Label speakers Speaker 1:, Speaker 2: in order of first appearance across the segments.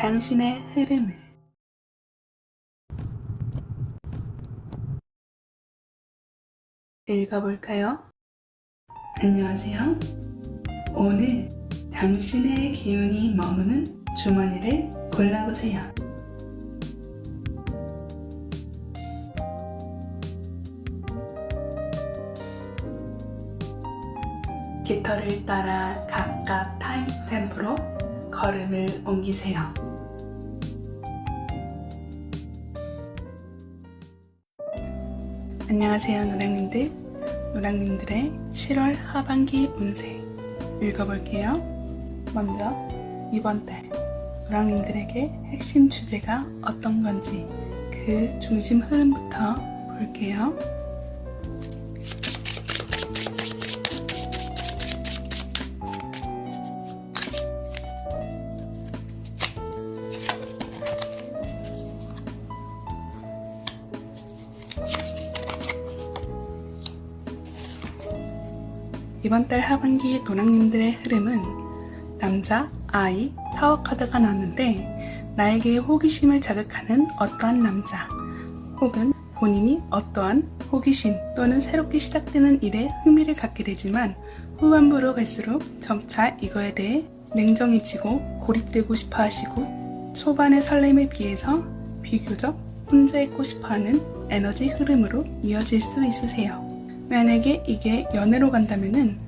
Speaker 1: 당신의 흐름을 읽어볼까요? 안녕하세요. 오늘 당신의 기운이 머무는 주머니를 골라보세요. 깃털을 따라 각각 타임스탬프로 걸음을 옮기세요. 안녕하세요, 노랑님들. 노랑님들의 7월 하반기 운세 읽어볼게요. 먼저 이번 달 노랑님들에게 핵심 주제가 어떤 건지 그 중심 흐름부터 볼게요. 이번 달 하반기 노랑님들의 흐름은 남자, 아이, 타워 카드가 나왔는데 나에게 호기심을 자극하는 어떠한 남자 혹은 본인이 어떠한 호기심 또는 새롭게 시작되는 일에 흥미를 갖게 되지만 후반부로 갈수록 점차 이거에 대해 냉정해지고 고립되고 싶어 하시고 초반의 설렘에 비해서 비교적 혼자 있고 싶어하는 에너지 흐름으로 이어질 수 있으세요. 만약에 이게 연애로 간다면은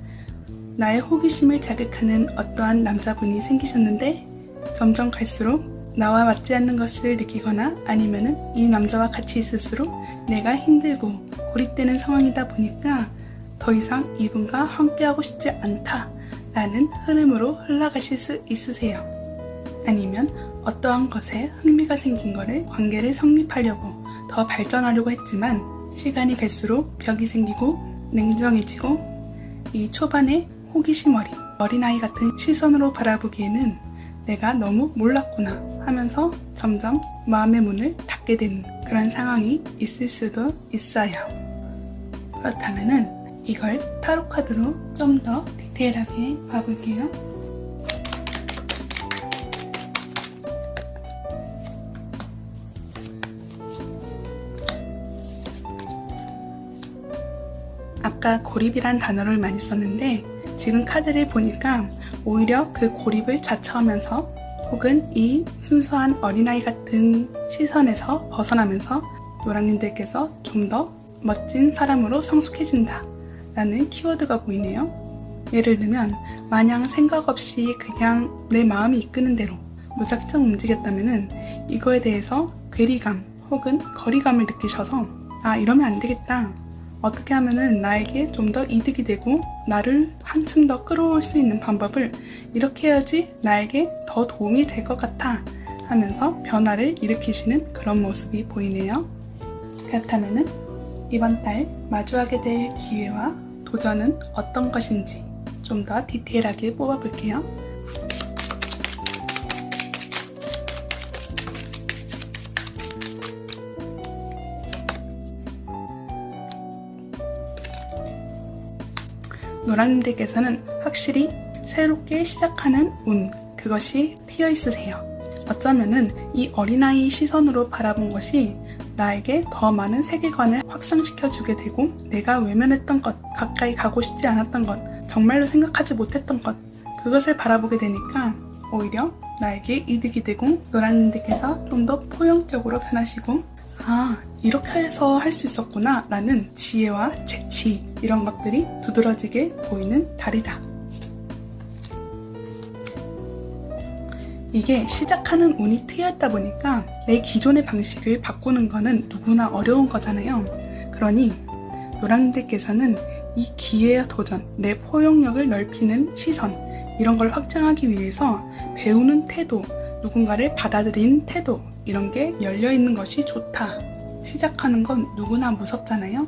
Speaker 1: 나의 호기심을 자극하는 어떠한 남자분이 생기셨는데 점점 갈수록 나와 맞지 않는 것을 느끼거나 아니면은 이 남자와 같이 있을수록 내가 힘들고 고립되는 상황이다 보니까 더 이상 이분과 함께하고 싶지 않다 라는 흐름으로 흘러가실 수 있으세요. 아니면 어떠한 것에 흥미가 생긴 거를 관계를 성립하려고 더 발전하려고 했지만 시간이 갈수록 벽이 생기고 냉정해지고 이 초반에 호기심 어린아이 같은 시선으로 바라보기에는 내가 너무 몰랐구나 하면서 점점 마음의 문을 닫게 되는 그런 상황이 있을 수도 있어요. 그렇다면은 이걸 타로 카드로 좀 더 디테일하게 봐볼게요. 아까 고립이란 단어를 많이 썼는데 지금 카드를 보니까 오히려 그 고립을 자처하면서 혹은 이 순수한 어린아이 같은 시선에서 벗어나면서 노랑님들께서 좀 더 멋진 사람으로 성숙해진다 라는 키워드가 보이네요. 예를 들면 마냥 생각 없이 그냥 내 마음이 이끄는 대로 무작정 움직였다면은 이거에 대해서 괴리감 혹은 거리감을 느끼셔서 아, 이러면 안 되겠다. 어떻게 하면은 나에게 좀 더 이득이 되고 나를 한층 더 끌어올 수 있는 방법을 이렇게 해야지 나에게 더 도움이 될 것 같아 하면서 변화를 일으키시는 그런 모습이 보이네요. 그렇다면은 이번 달 마주하게 될 기회와 도전은 어떤 것인지 좀 더 디테일하게 뽑아볼게요. 노랑님들께서는 확실히 새롭게 시작하는 운, 그것이 트여 있으세요. 어쩌면은 이 어린아이 시선으로 바라본 것이 나에게 더 많은 세계관을 확장시켜주게 되고 내가 외면했던 것, 가까이 가고 싶지 않았던 것, 정말로 생각하지 못했던 것, 그것을 바라보게 되니까 오히려 나에게 이득이 되고 노랑님들께서 좀 더 포용적으로 변하시고 아, 이렇게 해서 할 수 있었구나 라는 지혜와 재치 이런 것들이 두드러지게 보이는 달이다. 이게 시작하는 운이 트여있다 보니까 내 기존의 방식을 바꾸는 거는 누구나 어려운 거잖아요. 그러니 노랑님들께서는 이 기회와 도전, 내 포용력을 넓히는 시선 이런 걸 확장하기 위해서 배우는 태도, 누군가를 받아들이는 태도 이런 게 열려있는 것이 좋다. 시작하는 건 누구나 무섭잖아요.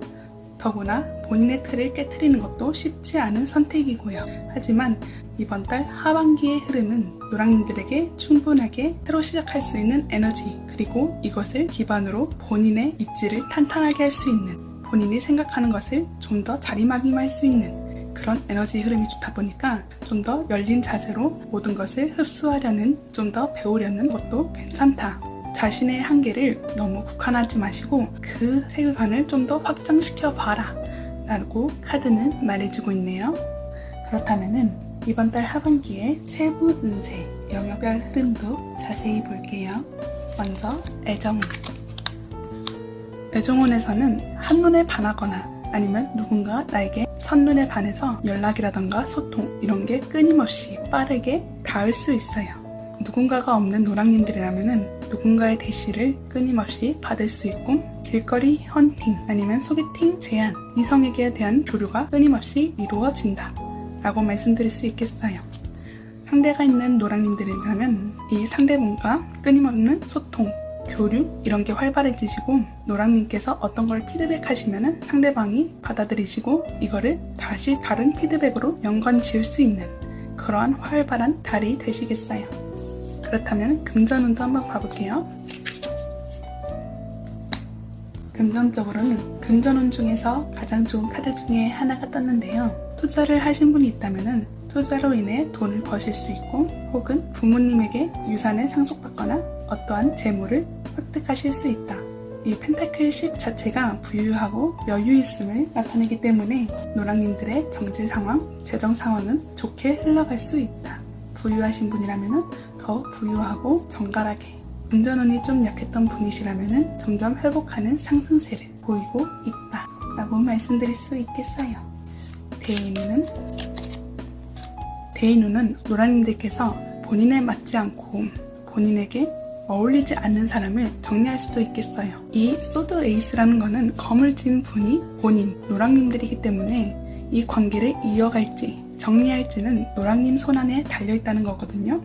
Speaker 1: 더구나 본인의 틀을 깨트리는 것도 쉽지 않은 선택이고요. 하지만 이번 달 하반기의 흐름은 노랑님들에게 충분하게 새로 시작할 수 있는 에너지 그리고 이것을 기반으로 본인의 입지를 탄탄하게 할 수 있는 본인이 생각하는 것을 좀 더 자리마김할 수 있는 그런 에너지 흐름이 좋다 보니까 좀 더 열린 자세로 모든 것을 흡수하려는, 좀 더 배우려는 것도 괜찮다. 자신의 한계를 너무 국한하지 마시고 그 세계관을 좀 더 확장시켜 봐라 라고 카드는 말해주고 있네요. 그렇다면은 이번 달 하반기의 세부 운세, 영역별 흐름도 자세히 볼게요. 먼저 애정운. 애정운에서는 한눈에 반하거나 아니면 누군가 나에게 첫눈에 반해서 연락이라던가 소통 이런 게 끊임없이 빠르게 닿을 수 있어요. 누군가가 없는 노랑님들이라면은 누군가의 대시를 끊임없이 받을 수 있고, 길거리 헌팅 아니면 소개팅 제안, 이성에게 대한 교류가 끊임없이 이루어진다 라고 말씀드릴 수 있겠어요. 상대가 있는 노랑님들이라면 이 상대분과 끊임없는 소통, 교류 이런 게 활발해지시고, 노랑님께서 어떤 걸 피드백하시면은 상대방이 받아들이시고 이거를 다시 다른 피드백으로 연관 지을 수 있는 그러한 활발한 달이 되시겠어요. 그렇다면 금전운도 한번 봐볼게요. 금전적으로는 금전운 중에서 가장 좋은 카드 중에 하나가 떴는데요. 투자를 하신 분이 있다면은 투자로 인해 돈을 버실 수 있고, 혹은 부모님에게 유산을 상속받거나 어떠한 재물을 획득하실 수 있다. 이 펜타클 10 자체가 부유하고 여유 있음을 나타내기 때문에 노랑님들의 경제 상황, 재정 상황은 좋게 흘러갈 수 있다. 부유하신 분이라면 더 부유하고 정갈하게, 금전운이 좀 약했던 분이시라면 점점 회복하는 상승세를 보이고 있다 라고 말씀드릴 수 있겠어요. 대인운은 노랑님들께서 본인에 맞지 않고 본인에게 어울리지 않는 사람을 정리할 수도 있겠어요. 이 소드 에이스라는 거는 검을 쥔 분이 본인 노랑님들이기 때문에 이 관계를 이어갈지 정리할지는 노랑님 손안에 달려있다는 거거든요.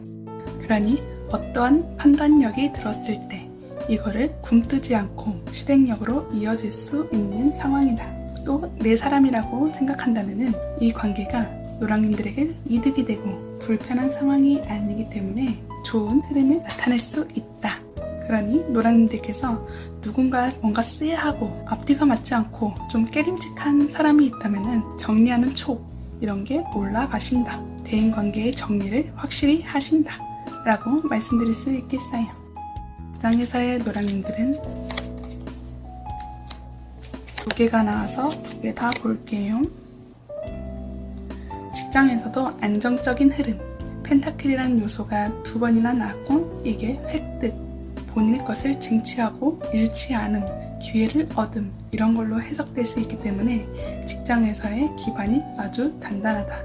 Speaker 1: 그러니 어떠한 판단력이 들었을 때 이거를 굼뜨지 않고 실행력으로 이어질 수 있는 상황이다. 또 내 사람이라고 생각한다면 이 관계가 노랑님들에게 이득이 되고 불편한 상황이 아니기 때문에 좋은 흐름을 나타낼 수 있다. 그러니 노랑님들께서 누군가 뭔가 쎄하고 앞뒤가 맞지 않고 좀 깨림직한 사람이 있다면 정리하는 촉 이런 게 올라가신다. 대인관계의 정리를 확실히 하신다 라고 말씀드릴 수 있겠어요. 직장에서의 노랑님들은 두 개가 나와서 두 개 다 볼게요. 직장에서도 안정적인 흐름, 펜타클이라는 요소가 두 번이나 나왔고, 이게 획득, 본인의 것을 쟁취하고 잃지 않음, 기회를 얻음 이런 걸로 해석될 수 있기 때문에 직장에서의 기반이 아주 단단하다.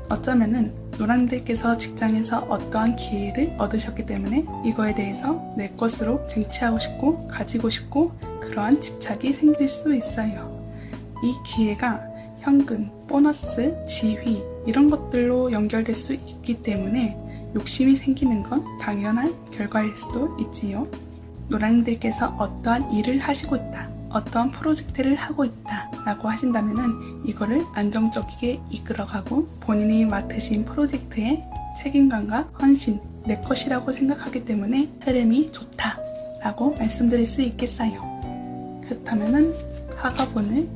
Speaker 1: 어쩌면은 노랑들께서 직장에서 어떠한 기회를 얻으셨기 때문에 이거에 대해서 내 것으로 쟁취하고 싶고 가지고 싶고 그러한 집착이 생길 수 있어요. 이 기회가 현금, 보너스, 지위 이런 것들로 연결될 수 있기 때문에 욕심이 생기는 건 당연한 결과일 수도 있지요. 노랑님들께서 어떠한 일을 하시고 있다, 어떠한 프로젝트를 하고 있다 라고 하신다면 이거를 안정적이게 이끌어가고 본인이 맡으신 프로젝트의 책임감과 헌신, 내 것이라고 생각하기 때문에 흐름이 좋다 라고 말씀드릴 수 있겠어요. 그렇다면 화가본을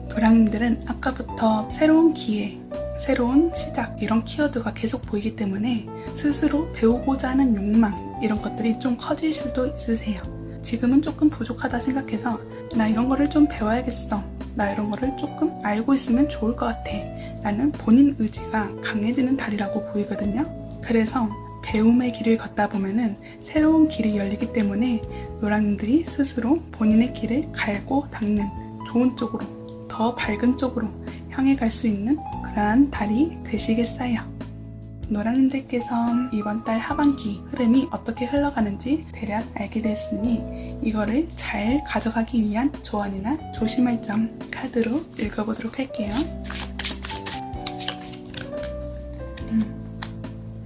Speaker 1: 노랑님들은 아까부터 새로운 기회, 새로운 시작 이런 키워드가 계속 보이기 때문에 스스로 배우고자 하는 욕망 이런 것들이 좀 커질 수도 있으세요. 지금은 조금 부족하다 생각해서 나 이런 거를 좀 배워야겠어, 나 이런 거를 조금 알고 있으면 좋을 것 같아 라는 본인 의지가 강해지는 달이라고 보이거든요. 그래서 배움의 길을 걷다 보면은 새로운 길이 열리기 때문에 노랑님들이 스스로 본인의 길을 갈고 닦는 좋은 쪽으로, 더 밝은 쪽으로 향해 갈 수 있는 그러한 달이 되시겠어요. 노랑님들께서 이번 달 하반기 흐름이 어떻게 흘러가는지 대략 알게 됐으니 이거를 잘 가져가기 위한 조언이나 조심할 점 카드로 읽어보도록 할게요.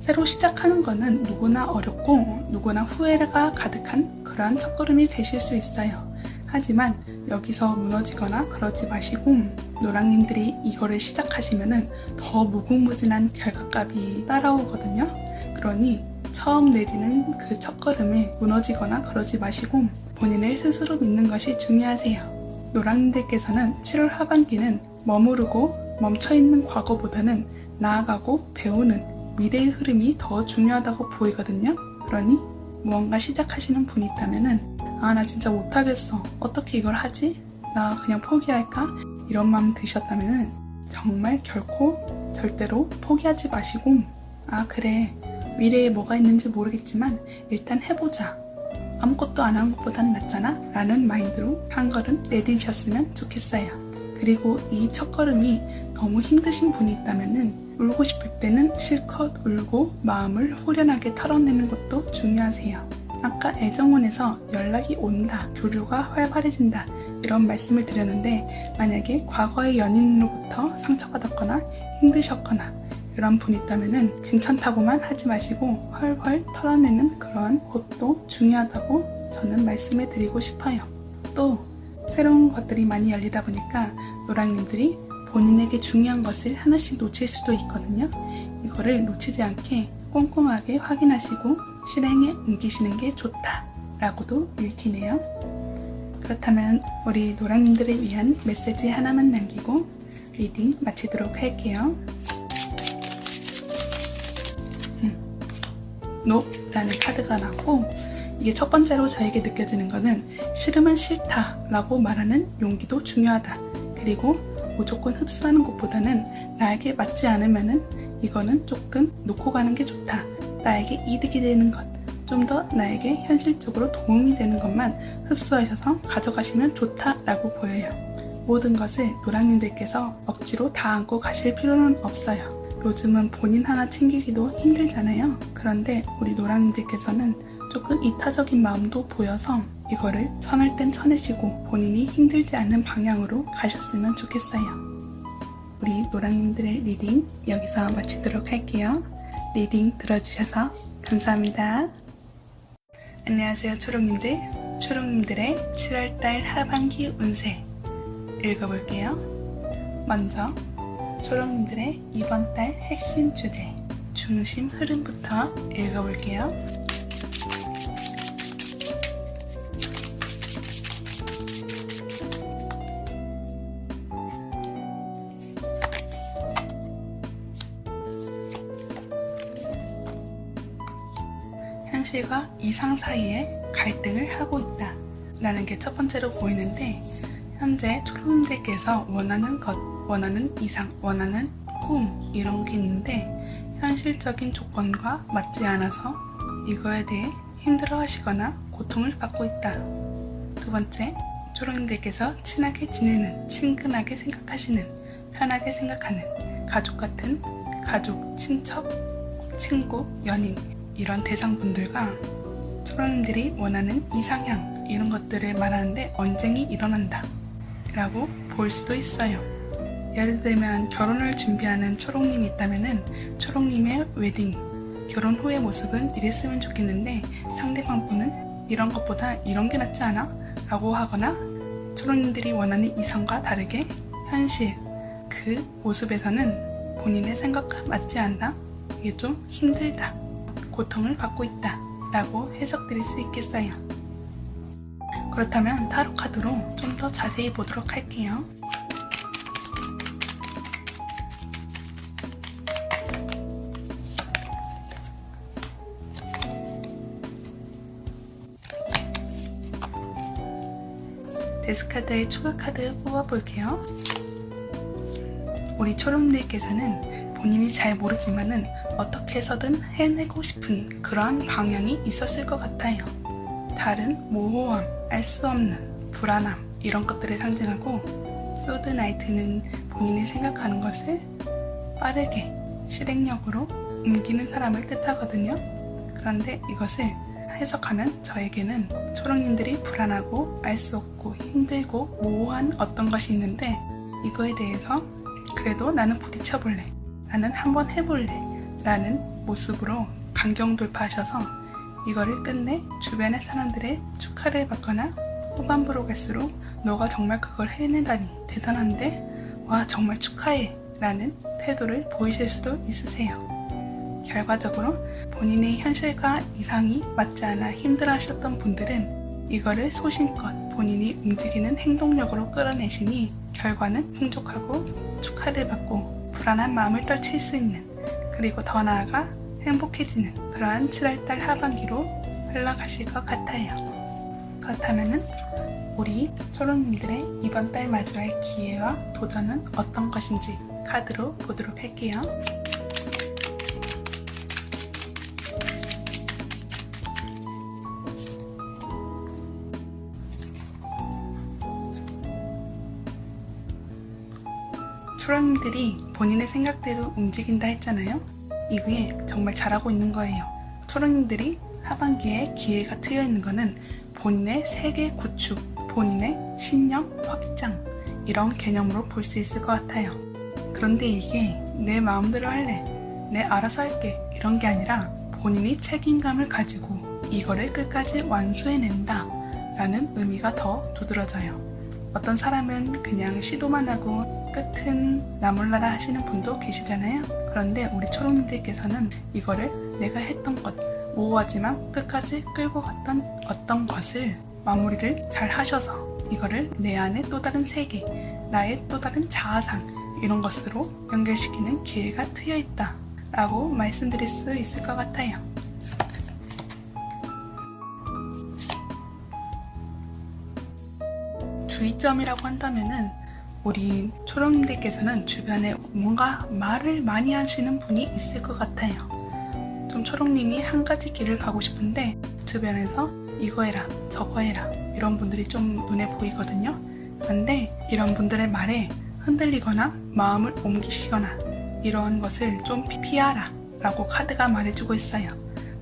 Speaker 1: 새로 시작하는 거는 누구나 어렵고 누구나 후회가 가득한 그러한 첫걸음이 되실 수 있어요. 하지만 여기서 무너지거나 그러지 마시고 노랑님들이 이거를 시작하시면은 더 무궁무진한 결과값이 따라오거든요. 그러니 처음 내리는 그 첫걸음에 무너지거나 그러지 마시고 본인을 스스로 믿는 것이 중요하세요. 노랑님들께서는 7월 하반기는 머무르고 멈춰있는 과거보다는 나아가고 배우는 미래의 흐름이 더 중요하다고 보이거든요. 그러니 무언가 시작하시는 분이 있다면은 나 진짜 못하겠어. 어떻게 이걸 하지? 나 그냥 포기할까? 이런 마음 드셨다면은 정말 결코 절대로 포기하지 마시고 그래. 미래에 뭐가 있는지 모르겠지만 일단 해보자. 아무것도 안 한 것보단 낫잖아? 라는 마인드로 한 걸음 내디디셨으면 좋겠어요. 그리고 이 첫걸음이 너무 힘드신 분이 있다면은 울고 싶을 때는 실컷 울고 마음을 후련하게 털어내는 것도 중요하세요. 아까 애정원에서 연락이 온다, 교류가 활발해진다 이런 말씀을 드렸는데 만약에 과거의 연인으로부터 상처받았거나 힘드셨거나 이런 분이 있다면 괜찮다고만 하지 마시고 헐헐 털어내는 그런 것도 중요하다고 저는 말씀을 드리고 싶어요. 또 새로운 것들이 많이 열리다 보니까 노랑님들이 본인에게 중요한 것을 하나씩 놓칠 수도 있거든요. 이거를 놓치지 않게 꼼꼼하게 확인하시고 실행에 옮기시는 게 좋다라고도 읽히네요. 그렇다면 우리 노랑님들을 위한 메시지 하나만 남기고 리딩 마치도록 할게요. 노라는 카드가 나왔고 이게 첫 번째로 저에게 느껴지는 거는 싫으면 싫다 라고 말하는 용기도 중요하다. 그리고 무조건 흡수하는 것보다는 나에게 맞지 않으면은 이거는 조금 놓고 가는 게 좋다. 나에게 이득이 되는 것, 좀 더 나에게 현실적으로 도움이 되는 것만 흡수하셔서 가져가시면 좋다라고 보여요. 모든 것을 노랑님들께서 억지로 다 안고 가실 필요는 없어요. 요즘은 본인 하나 챙기기도 힘들잖아요. 그런데 우리 노랑님들께서는 조금 이타적인 마음도 보여서 이거를 쳐낼 땐 쳐내시고 본인이 힘들지 않은 방향으로 가셨으면 좋겠어요. 우리 노랑님들의 리딩 여기서 마치도록 할게요. 리딩 들어주셔서 감사합니다. 안녕하세요 초록님들. 초록님들의 7월달 하반기 운세 읽어볼게요. 먼저 초록님들의 이번 달 핵심 주제 중심 흐름부터 읽어볼게요. 현실과 이상 사이에 갈등을 하고 있다 라는 게 첫 번째로 보이는데 현재 초록님들께서 원하는 것, 원하는 이상, 원하는 꿈 이런 게 있는데 현실적인 조건과 맞지 않아서 이거에 대해 힘들어 하시거나 고통을 받고 있다. 두 번째, 초록님들께서 친하게 지내는, 친근하게 생각하시는, 편하게 생각하는 가족 같은 가족, 친척, 친구, 연인 이런 대상분들과 초록님들이 원하는 이상향 이런 것들을 말하는데 언쟁이 일어난다 라고 볼 수도 있어요. 예를 들면 결혼을 준비하는 초록님이 있다면 초록님의 웨딩, 결혼 후의 모습은 이랬으면 좋겠는데 상대방 분은 이런 것보다 이런 게 낫지 않아? 라고 하거나 초록님들이 원하는 이상과 다르게 현실, 그 모습에서는 본인의 생각과 맞지 않나? 이게 좀 힘들다, 고통을 받고 있다 라고 해석드릴 수 있겠어요. 그렇다면 타로 카드로 좀 더 자세히 보도록 할게요. 데스카드의 추가 카드 뽑아볼게요. 우리 초록님들께서는 본인이 잘 모르지만은 어떻게 해서든 해내고 싶은 그러한 방향이 있었을 것 같아요. 다른 모호함, 알 수 없는 불안함 이런 것들을 상징하고 소드 나이트는 본인이 생각하는 것을 빠르게 실행력으로 옮기는 사람을 뜻하거든요. 그런데 이것을 해석하면 저에게는 초록님들이 불안하고 알 수 없고 힘들고 모호한 어떤 것이 있는데 이거에 대해서 그래도 나는 부딪혀볼래, 나는 한번 해볼래 라는 모습으로 강경 돌파하셔서 이거를 끝내 주변의 사람들의 축하를 받거나 후반부로 갈수록 너가 정말 그걸 해내다니 대단한데? 와 정말 축하해 라는 태도를 보이실 수도 있으세요. 결과적으로 본인의 현실과 이상이 맞지 않아 힘들어하셨던 분들은 이거를 소신껏 본인이 움직이는 행동력으로 끌어내시니 결과는 풍족하고 축하를 받고 불안한 마음을 떨칠 수 있는, 그리고 더 나아가 행복해지는 그러한 7월달 하반기로 흘러가실 것 같아요. 그렇다면 우리 초록님들의 이번 달 마주할 기회와 도전은 어떤 것인지 카드로 보도록 할게요. 초록님들이 본인의 생각대로 움직인다 했잖아요. 이게 정말 잘하고 있는 거예요. 초록님들이 하반기에 기회가 트여 있는 거는 본인의 세계 구축, 본인의 신념 확장, 이런 개념으로 볼 수 있을 것 같아요. 그런데 이게 내 마음대로 할래, 내 알아서 할게, 이런 게 아니라 본인이 책임감을 가지고 이거를 끝까지 완수해낸다 라는 의미가 더 두드러져요. 어떤 사람은 그냥 시도만 하고 끝은 나 몰라라 하시는 분도 계시잖아요. 그런데 우리 초록님들께서는 이거를 내가 했던 것, 모호하지만 끝까지 끌고 갔던 어떤 것을 마무리를 잘 하셔서 이거를 내 안에 또 다른 세계, 나의 또 다른 자아상, 이런 것으로 연결시키는 기회가 트여 있다 라고 말씀드릴 수 있을 것 같아요. 주의점이라고 한다면은 우리 초록님들께서는 주변에 뭔가 말을 많이 하시는 분이 있을 것 같아요. 좀 초록님이 한 가지 길을 가고 싶은데 주변에서 이거 해라, 저거 해라, 이런 분들이 좀 눈에 보이거든요. 그런데 이런 분들의 말에 흔들리거나 마음을 옮기시거나 이런 것을 좀 피하라 라고 카드가 말해주고 있어요.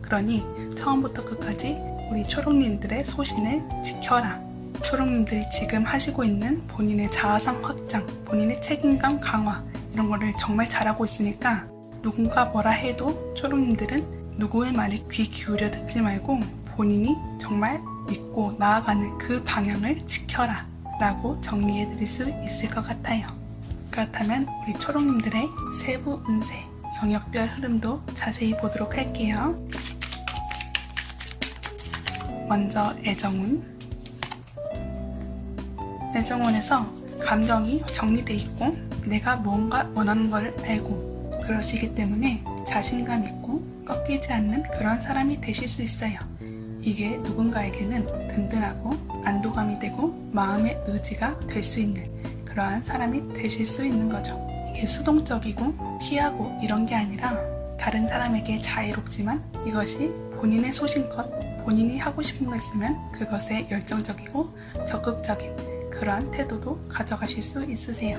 Speaker 1: 그러니 처음부터 끝까지 우리 초록님들의 소신을 지켜라. 초록님들이 지금 하시고 있는 본인의 자아상 확장, 본인의 책임감 강화, 이런 거를 정말 잘하고 있으니까 누군가 뭐라 해도 초록님들은 누구의 말에 귀 기울여 듣지 말고 본인이 정말 믿고 나아가는 그 방향을 지켜라 라고 정리해 드릴 수 있을 것 같아요. 그렇다면 우리 초록님들의 세부 운세, 영역별 흐름도 자세히 보도록 할게요. 먼저 애정운. 애정운에서 감정이 정리돼 있고 내가 뭔가 원하는 걸 알고 그러시기 때문에 자신감 있고 꺾이지 않는 그런 사람이 되실 수 있어요. 이게 누군가에게는 든든하고 안도감이 되고 마음의 의지가 될 수 있는 그러한 사람이 되실 수 있는 거죠. 이게 수동적이고 피하고 이런 게 아니라 다른 사람에게 자유롭지만 이것이 본인의 소신껏 본인이 하고 싶은 거 있으면 그것에 열정적이고 적극적인 그러한 태도도 가져가실 수 있으세요.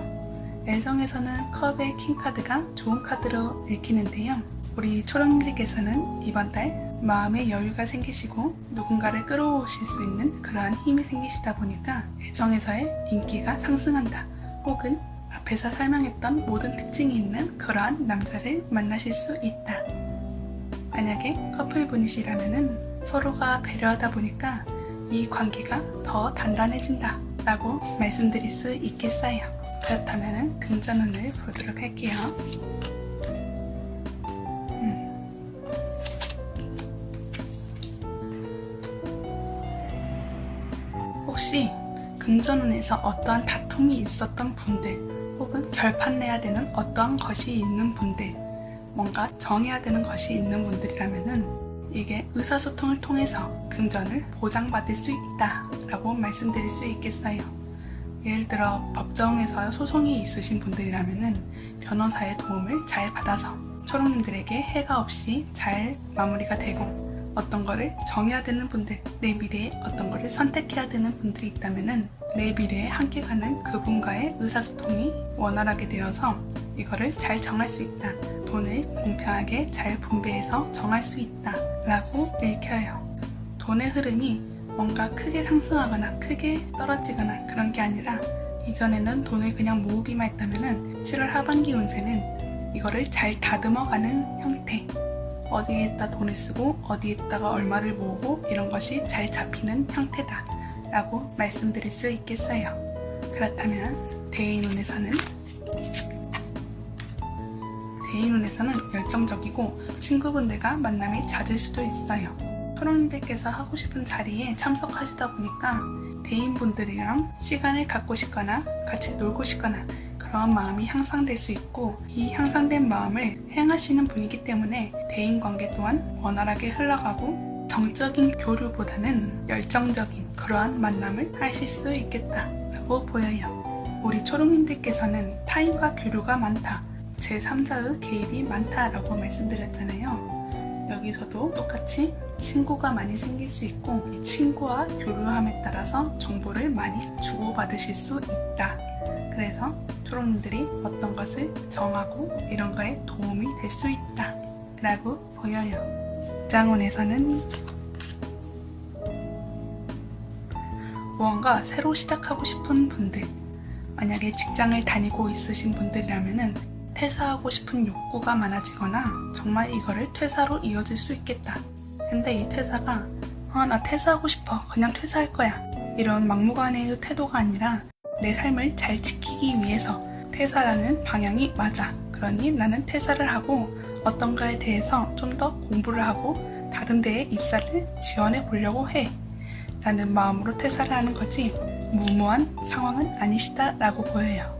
Speaker 1: 애정에서는 컵의 킹 카드가 좋은 카드로 읽히는데요. 우리 초록님들께서는 이번 달 마음의 여유가 생기시고 누군가를 끌어오실 수 있는 그러한 힘이 생기시다 보니까 애정에서의 인기가 상승한다. 혹은 앞에서 설명했던 모든 특징이 있는 그러한 남자를 만나실 수 있다. 만약에 커플분이시라면 서로가 배려하다 보니까 이 관계가 더 단단해진다 라고 말씀드릴 수 있겠어요. 그렇다면 금전운을 보도록 할게요. 혹시 금전운에서 어떠한 다툼이 있었던 분들 혹은 결판 내야 되는 어떠한 것이 있는 분들, 뭔가 정해야 되는 것이 있는 분들이라면은 이게 의사소통을 통해서 금전을 보장받을 수 있다 라고 말씀드릴 수 있겠어요. 예를 들어 법정에서 소송이 있으신 분들이라면은 변호사의 도움을 잘 받아서 초록님들에게 해가 없이 잘 마무리가 되고, 어떤 거를 정해야 되는 분들, 내 미래에 어떤 거를 선택해야 되는 분들이 있다면은 내 미래에 함께 가는 그분과의 의사소통이 원활하게 되어서 이거를 잘 정할 수 있다. 돈을 공평하게 잘 분배해서 정할 수 있다 라고 읽혀요. 돈의 흐름이 뭔가 크게 상승하거나 크게 떨어지거나 그런 게 아니라 이전에는 돈을 그냥 모으기만 했다면은 7월 하반기 운세는 이거를 잘 다듬어가는 형태, 어디에다 돈을 쓰고 어디에다가 얼마를 모으고 이런 것이 잘 잡히는 형태다 라고 말씀드릴 수 있겠어요. 그렇다면 대인운에서는 열정적이고 친구분들과 만남이 잦을 수도 있어요. 초록님들께서 하고 싶은 자리에 참석하시다 보니까 대인분들이랑 시간을 갖고 싶거나 같이 놀고 싶거나 그런 마음이 향상될 수 있고, 이 향상된 마음을 행하시는 분이기 때문에 대인관계 또한 원활하게 흘러가고 정적인 교류보다는 열정적인 그러한 만남을 하실 수 있겠다라고 보여요. 우리 초롱님들께서는 타인과 교류가 많다, 제3자의 개입이 많다라고 말씀드렸잖아요. 여기서도 똑같이 친구가 많이 생길 수 있고, 이 친구와 교류함에 따라서 정보를 많이 주고받으실 수 있다. 그래서 초롱님들이 어떤 것을 정하고 이런 거에 도움이 될 수 있다 라고 보여요. 입장원에서는 무언가 새로 시작하고 싶은 분들, 만약에 직장을 다니고 있으신 분들이라면은 퇴사하고 싶은 욕구가 많아지거나 정말 이거를 퇴사로 이어질 수 있겠다. 근데 이 퇴사가 나 퇴사하고 싶어, 그냥 퇴사할 거야, 이런 막무가내의 태도가 아니라 내 삶을 잘 지키기 위해서 퇴사라는 방향이 맞아, 그러니 나는 퇴사를 하고 어떤 거에 대해서 좀 더 공부를 하고 다른 데에 입사를 지원해 보려고 해 라는 마음으로 퇴사를 하는 거지, 무모한 상황은 아니시다 라고 보여요.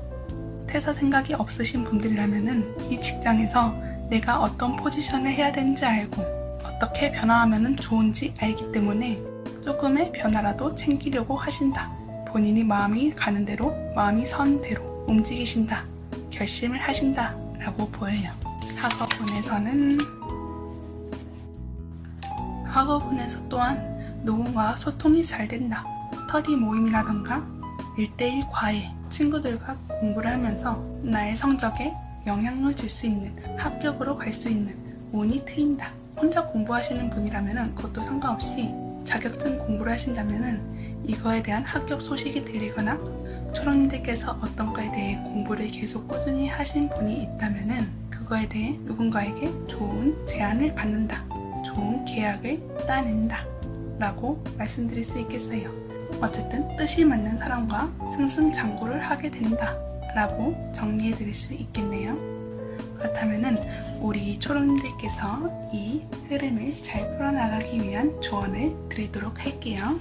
Speaker 1: 퇴사 생각이 없으신 분들이라면 이 직장에서 내가 어떤 포지션을 해야 되는지 알고 어떻게 변화하면 좋은지 알기 때문에 조금의 변화라도 챙기려고 하신다. 본인이 마음이 가는 대로, 마음이 선 대로 움직이신다, 결심을 하신다 라고 보여요. 학업운에서 또한 누군가와 소통이 잘 된다. 스터디 모임이라던가 1대1 과외, 친구들과 공부를 하면서 나의 성적에 영향을 줄 수 있는, 합격으로 갈 수 있는 운이 트인다. 혼자 공부하시는 분이라면 그것도 상관없이 자격증 공부를 하신다면 이거에 대한 합격 소식이 들리거나 초롱님들께서 어떤 거에 대해 공부를 계속 꾸준히 하신 분이 있다면 그거에 대해 누군가에게 좋은 제안을 받는다, 좋은 계약을 따낸다 라고 말씀드릴 수 있겠어요. 어쨌든 뜻이 맞는 사람과 승승장구를 하게 된다 라고 정리해 드릴 수 있겠네요. 그렇다면 우리 초롱님들께서 이 흐름을 잘 풀어나가기 위한 조언을 드리도록 할게요.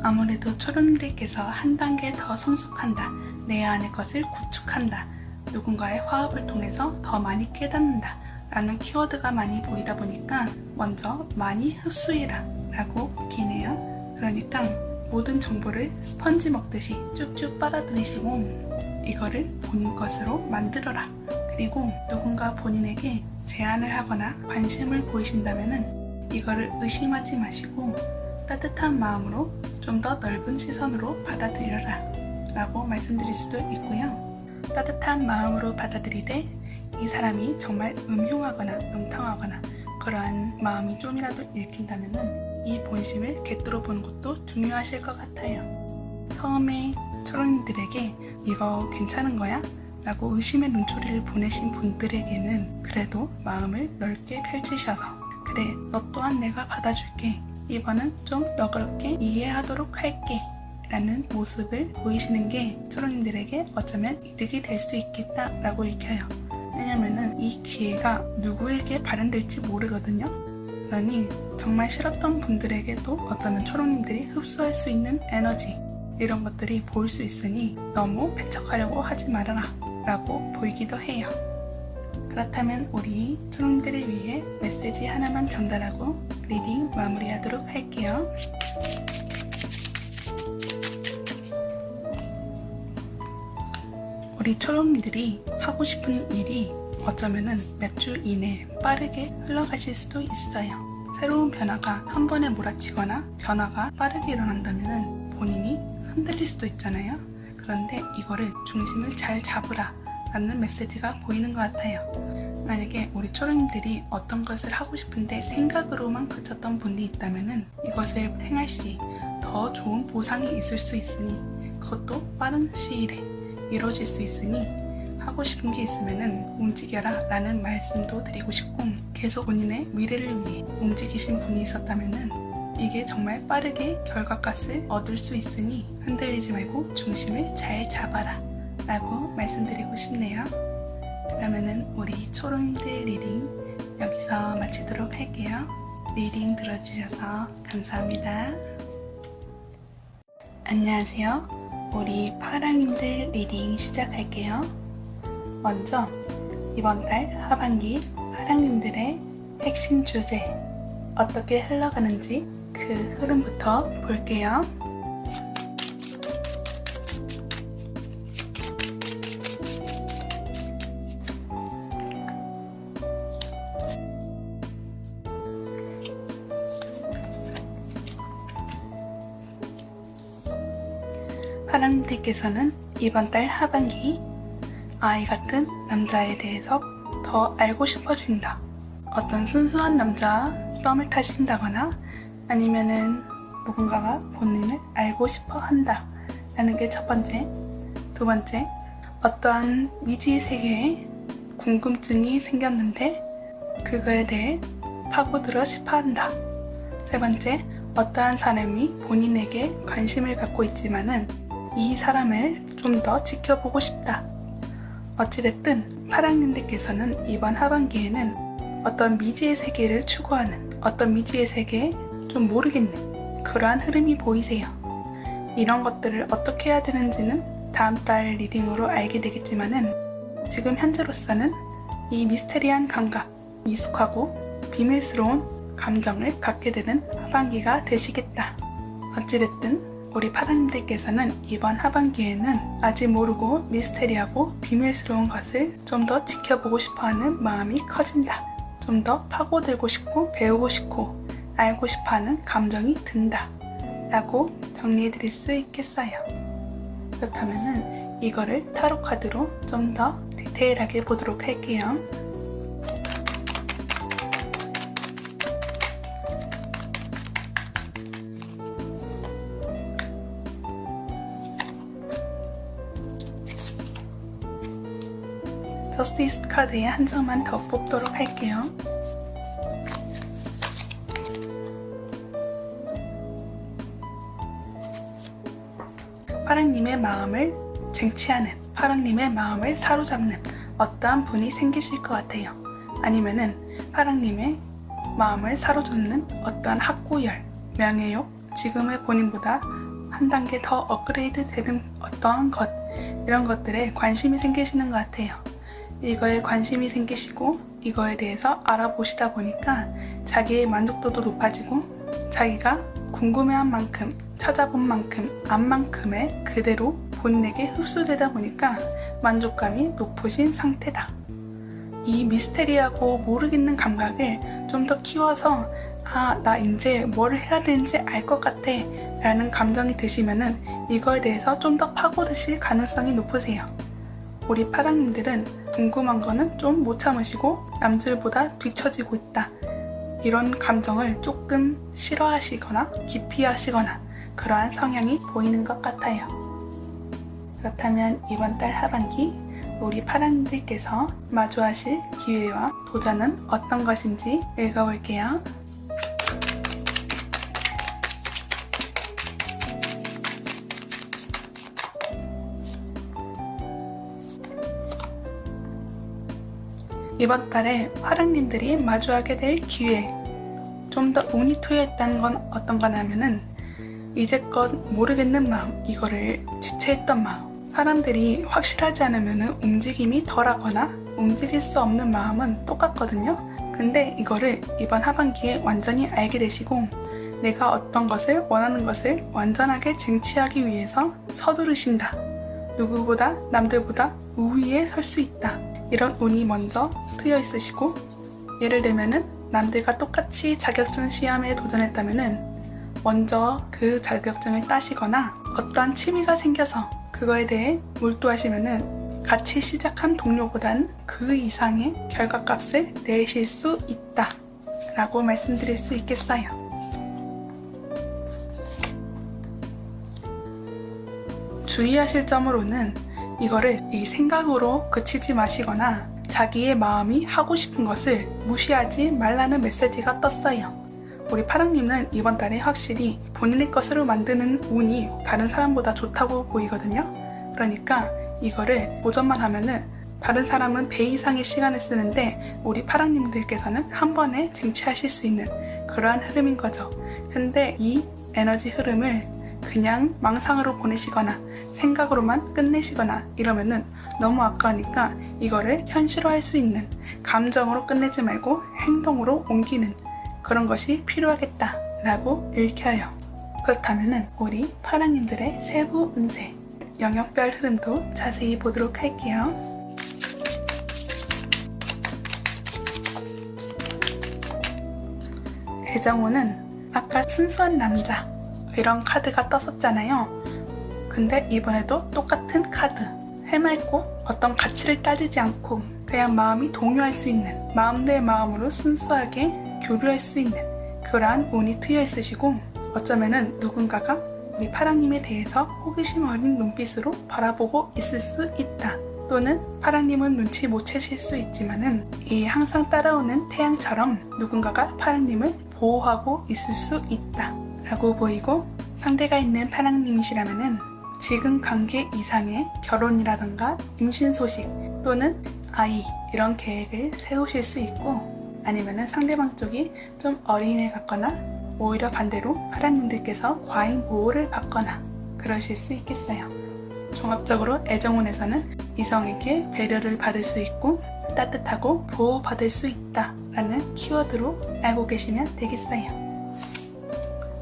Speaker 1: 아무래도 초롱님들께서 한 단계 더 성숙한다, 내 안의 것을 구축한다, 누군가의 화합을 통해서 더 많이 깨닫는다 라는 키워드가 많이 보이다 보니까 먼저 많이 흡수해라 라고 보이네요. 그러니까 모든 정보를 스펀지 먹듯이 쭉쭉 빨아들이시고 이거를 본인 것으로 만들어라. 그리고 누군가 본인에게 제안을 하거나 관심을 보이신다면 이거를 의심하지 마시고 따뜻한 마음으로 좀 더 넓은 시선으로 받아들여라 라고 말씀드릴 수도 있고요. 따뜻한 마음으로 받아들이되 이 사람이 정말 음흉하거나 음탕하거나 그러한 마음이 좀이라도 읽힌다면 이 본심을 꿰뚫어 보는 것도 중요하실 것 같아요. 처음에 초롱님들에게 이거 괜찮은 거야? 라고 의심의 눈초리를 보내신 분들에게는 그래도 마음을 넓게 펼치셔서 그래, 너 또한 내가 받아줄게, 이번은 좀 너그럽게 이해하도록 할게 라는 모습을 보이시는 게 초롱님들에게 어쩌면 이득이 될 수 있겠다 라고 읽혀요. 왜냐면은 이 기회가 누구에게 발현될지 모르거든요. 그러니 정말 싫었던 분들에게도 어쩌면 초롱님들이 흡수할 수 있는 에너지, 이런 것들이 보일 수 있으니 너무 배척하려고 하지 말아라 라고 보이기도 해요. 그렇다면 우리 초롱님들을 위해 메시지 하나만 전달하고 리딩 마무리하도록 할게요. 우리 초롱님들이 하고 싶은 일이 어쩌면은 몇 주 이내에 빠르게 흘러가실 수도 있어요. 새로운 변화가 한 번에 몰아치거나 변화가 빠르게 일어난다면 본인이 흔들릴 수도 있잖아요. 그런데 이거를 중심을 잘 잡으라 라는 메시지가 보이는 것 같아요. 만약에 우리 초롱님들이 어떤 것을 하고 싶은데 생각으로만 그쳤던 분이 있다면 이것을 행할 시 더 좋은 보상이 있을 수 있으니 그것도 빠른 시일에 이루어질 수 있으니 하고 싶은 게 있으면 움직여라 라는 말씀도 드리고 싶고, 계속 본인의 미래를 위해 움직이신 분이 있었다면 이게 정말 빠르게 결과값을 얻을 수 있으니 흔들리지 말고 중심을 잘 잡아라 라고 말씀드리고 싶네요. 그러면은 우리 초롱님들 리딩 여기서 마치도록 할게요. 리딩 들어주셔서 감사합니다. 안녕하세요. 우리 파랑님들 리딩 시작할게요. 먼저 이번 달 하반기 파랑님들의 핵심 주제 어떻게 흘러가는지 그 흐름부터 볼게요. 파랑님들께서는 이번 달 하반기 아이 같은 남자에 대해서 더 알고 싶어진다. 어떤 순수한 남자와 썸을 타신다거나 아니면은 누군가가 본인을 알고 싶어 한다 라는 게 첫 번째. 두 번째, 어떠한 미지의 세계에 궁금증이 생겼는데 그거에 대해 파고들어 싶어 한다. 세 번째, 어떠한 사람이 본인에게 관심을 갖고 있지만은 이 사람을 좀 더 지켜보고 싶다. 어찌됐든 파랑님들께서는 이번 하반기에는 어떤 미지의 세계를 추구하는, 어떤 미지의 세계에 좀 모르겠는 그러한 흐름이 보이세요. 이런 것들을 어떻게 해야 되는지는 다음 달 리딩으로 알게 되겠지만은 지금 현재로서는 이 미스테리한 감각, 미숙하고 비밀스러운 감정을 갖게 되는 하반기가 되시겠다. 어찌됐든 우리 파랑님들께서는 이번 하반기에는 아직 모르고 미스테리하고 비밀스러운 것을 좀 더 지켜보고 싶어하는 마음이 커진다. 좀 더 파고들고 싶고 배우고 싶고 알고 싶어하는 감정이 든다 라고 정리해드릴 수 있겠어요. 그렇다면은 이거를 타로 카드로 좀 더 디테일하게 보도록 할게요. 저스티스 카드에 한 장만 더 뽑도록 할게요. 파랑님의 마음을 쟁취하는, 파랑님의 마음을 사로잡는 어떠한 분이 생기실 것 같아요. 아니면은 파랑님의 마음을 사로잡는 어떠한 학구열, 명예욕, 지금의 본인보다 한 단계 더 업그레이드 되는 어떠한 것, 이런 것들에 관심이 생기시는 것 같아요. 이거에 관심이 생기시고 이거에 대해서 알아보시다 보니까 자기의 만족도도 높아지고 자기가 궁금해한 만큼, 찾아본 만큼, 안 만큼의 그대로 본인에게 흡수되다 보니까 만족감이 높으신 상태다. 이 미스테리하고 모르겠는 감각을 좀 더 키워서 나 이제 뭘 해야 되는지 알 것 같아 라는 감정이 드시면은 이거에 대해서 좀 더 파고드실 가능성이 높으세요. 우리 파랑님들은 궁금한 거는 좀 못 참으시고 남들보다 뒤처지고 있다. 이런 감정을 조금 싫어하시거나 기피하시거나 그러한 성향이 보이는 것 같아요. 그렇다면 이번 달 하반기 우리 파랑님들께서 마주하실 기회와 도전은 어떤 것인지 읽어볼게요. 이번 달에 파랑님들이 마주하게 될 기회, 좀 더 운이 투여했다는 건 어떤 거냐면은 이제껏 모르겠는 마음, 이거를 지체했던 마음, 사람들이 확실하지 않으면 움직임이 덜하거나 움직일 수 없는 마음은 똑같거든요. 근데 이거를 이번 하반기에 완전히 알게 되시고 내가 어떤 것을 원하는 것을 완전하게 쟁취하기 위해서 서두르신다. 누구보다 남들보다 우위에 설 수 있다. 이런 운이 먼저 트여 있으시고, 예를 들면은 남들과 똑같이 자격증 시험에 도전했다면은 먼저 그 자격증을 따시거나 어떠한 취미가 생겨서 그거에 대해 몰두하시면은 같이 시작한 동료보다는 그 이상의 결과값을 내실 수 있다 라고 말씀드릴 수 있겠어요. 주의하실 점으로는 이거를 이 생각으로 그치지 마시거나 자기의 마음이 하고 싶은 것을 무시하지 말라는 메시지가 떴어요. 우리 파랑님은 이번 달에 확실히 본인의 것으로 만드는 운이 다른 사람보다 좋다고 보이거든요. 그러니까 이거를 도전만 하면은 다른 사람은 배 이상의 시간을 쓰는데 우리 파랑님들께서는 한 번에 쟁취하실 수 있는 그러한 흐름인 거죠. 근데 이 에너지 흐름을 그냥 망상으로 보내시거나 생각으로만 끝내시거나 이러면은 너무 아까우니까 이거를 현실화할 수 있는, 감정으로 끝내지 말고 행동으로 옮기는 그런 것이 필요하겠다 라고 읽혀요. 그렇다면은 우리 파랑님들의 세부 운세, 영역별 흐름도 자세히 보도록 할게요. 애정운은 아까 순수한 남자 이런 카드가 떴었잖아요. 근데 이번에도 똑같은 카드, 해맑고 어떤 가치를 따지지 않고 그냥 마음이 동요할 수 있는, 마음 대 마음으로 순수하게 교류할 수 있는 그러한 운이 트여 있으시고, 어쩌면은 누군가가 우리 파랑님에 대해서 호기심 어린 눈빛으로 바라보고 있을 수 있다. 또는 파랑님은 눈치 못 채실 수 있지만은 이 항상 따라오는 태양처럼 누군가가 파랑님을 보호하고 있을 수 있다 라고 보이고, 상대가 있는 파랑님이시라면은 지금 관계 이상의 결혼이라던가 임신 소식 또는 아이 이런 계획을 세우실 수 있고, 아니면은 상대방 쪽이 좀 어린애 같거나 오히려 반대로 파랑님들께서 과잉 보호를 받거나 그러실 수 있겠어요. 종합적으로 애정운에서는 이성에게 배려를 받을 수 있고 따뜻하고 보호받을 수 있다 라는 키워드로 알고 계시면 되겠어요.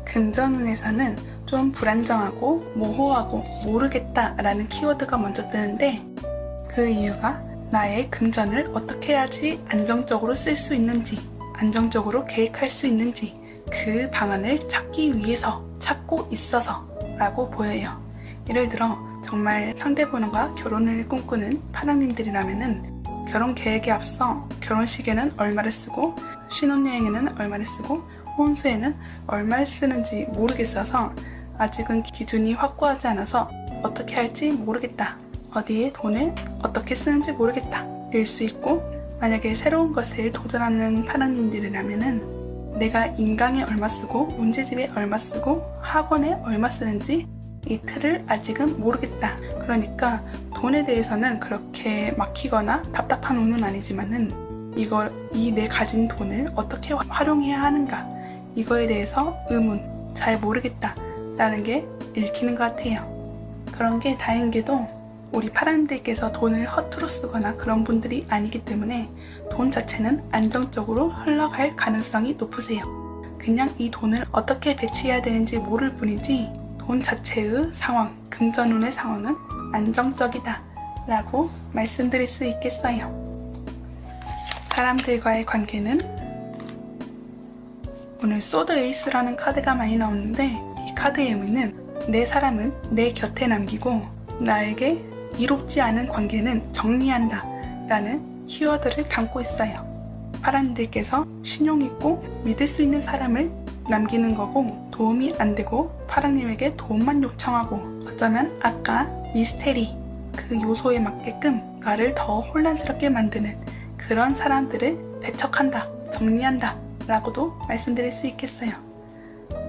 Speaker 1: 금전운에서는 좀 불안정하고 모호하고 모르겠다 라는 키워드가 먼저 뜨는데, 그 이유가 나의 금전을 어떻게 해야지 안정적으로 쓸 수 있는지, 안정적으로 계획할 수 있는지 그 방안을 찾기 위해서 찾고 있어서 라고 보여요. 예를 들어 정말 상대분과 결혼을 꿈꾸는 파랑님들이라면은 결혼 계획에 앞서 결혼식에는 얼마를 쓰고 신혼여행에는 얼마를 쓰고 혼수에는 얼마를 쓰는지 모르겠어서 아직은 기준이 확고하지 않아서 어떻게 할지 모르겠다, 어디에 돈을 어떻게 쓰는지 모르겠다 일 수 있고, 만약에 새로운 것을 도전하는 파랑님들이라면은 내가 인강에 얼마 쓰고 문제집에 얼마 쓰고 학원에 얼마 쓰는지 이 틀을 아직은 모르겠다. 그러니까 돈에 대해서는 그렇게 막히거나 답답한 운은 아니지만은 이 내 가진 돈을 어떻게 활용해야 하는가, 이거에 대해서 의문, 잘 모르겠다 라는 게 읽히는 것 같아요. 그런 게 다행히도 우리 파랑님들께서 돈을 허투루 쓰거나 그런 분들이 아니기 때문에 돈 자체는 안정적으로 흘러갈 가능성이 높으세요. 그냥 이 돈을 어떻게 배치해야 되는지 모를 뿐이지 돈 자체의 상황, 금전운의 상황은 안정적이다 라고 말씀드릴 수 있겠어요. 사람들과의 관계는 오늘 소드 에이스라는 카드가 많이 나오는데, 이 카드의 의미는 내 사람은 내 곁에 남기고 나에게 이롭지 않은 관계는 정리한다 라는 키워드를 담고 있어요. 파랑님들께서 신용 있고 믿을 수 있는 사람을 남기는 거고, 도움이 안 되고 파랑님에게 도움만 요청하고 어쩌면 아까 미스테리 그 요소에 맞게끔 나를 더 혼란스럽게 만드는 그런 사람들을 배척한다, 정리한다 라고도 말씀드릴 수 있겠어요.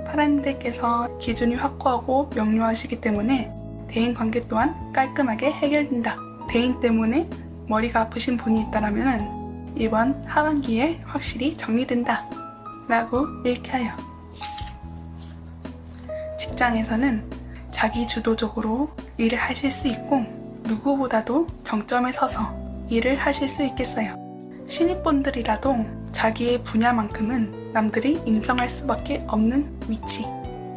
Speaker 1: 파랑님들께서 기준이 확고하고 명료하시기 때문에 대인관계 또한 깔끔하게 해결된다. 대인 때문에 머리가 아프신 분이 있다면 이번 하반기에 확실히 정리된다 라고 읽혀요. 직장에서는 자기 주도적으로 일을 하실 수 있고 누구보다도 정점에 서서 일을 하실 수 있겠어요. 신입분들이라도 자기의 분야만큼은 남들이 인정할 수밖에 없는 위치,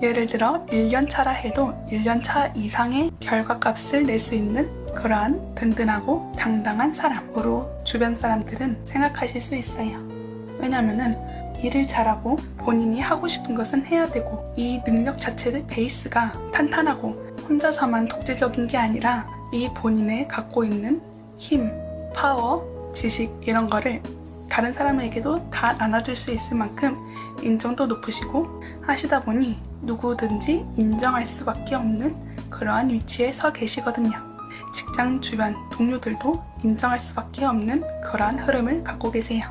Speaker 1: 예를 들어 1년 차라 해도 1년 차 이상의 결과값을 낼 수 있는 그러한 든든하고 당당한 사람으로 주변 사람들은 생각하실 수 있어요. 왜냐면은 일을 잘하고 본인이 하고 싶은 것은 해야 되고, 이 능력 자체의 베이스가 탄탄하고 혼자서만 독재적인 게 아니라 이 본인의 갖고 있는 힘, 파워, 지식 이런 거를 다른 사람에게도 다 나눠줄 수 있을 만큼 인정도 높으시고 하시다 보니 누구든지 인정할 수밖에 없는 그러한 위치에 서 계시거든요. 직장 주변 동료들도 인정할 수밖에 없는 그러한 흐름을 갖고 계세요.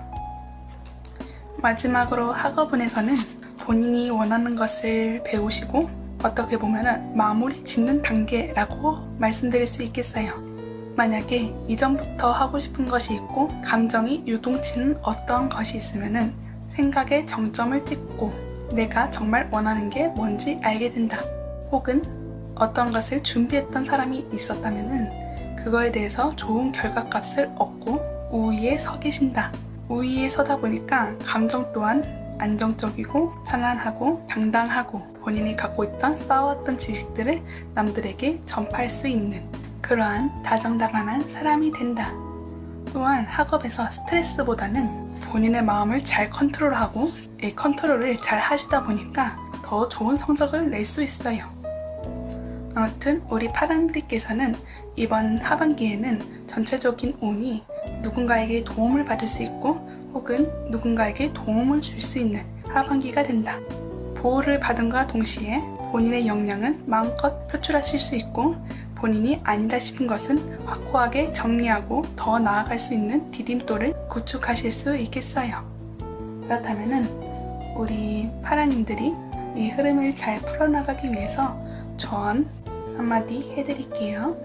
Speaker 1: 마지막으로 학업운에서는 본인이 원하는 것을 배우시고 어떻게 보면 마무리 짓는 단계라고 말씀드릴 수 있겠어요. 만약에 이전부터 하고 싶은 것이 있고 감정이 유동치는 어떠한 것이 있으면은 생각에 정점을 찍고 내가 정말 원하는 게 뭔지 알게 된다. 혹은 어떤 것을 준비했던 사람이 있었다면은 그거에 대해서 좋은 결과값을 얻고 우위에 서 계신다. 우위에 서다 보니까 감정 또한 안정적이고 편안하고 당당하고 본인이 갖고 있던 쌓아왔던 지식들을 남들에게 전파할 수 있는 그러한 다정다감한 사람이 된다. 또한 학업에서 스트레스보다는 본인의 마음을 잘 컨트롤하고 이 컨트롤을 잘 하시다 보니까 더 좋은 성적을 낼 수 있어요. 아무튼 우리 파랑띠께서는 이번 하반기에는 전체적인 운이 누군가에게 도움을 받을 수 있고 혹은 누군가에게 도움을 줄 수 있는 하반기가 된다. 보호를 받은과 동시에 본인의 역량은 마음껏 표출하실 수 있고 본인이 아니다 싶은 것은 확고하게 정리하고 더 나아갈 수 있는 디딤돌을 구축하실 수 있겠어요. 그렇다면은 우리 파라님들이 이 흐름을 잘 풀어나가기 위해서 조언 한마디 해드릴게요.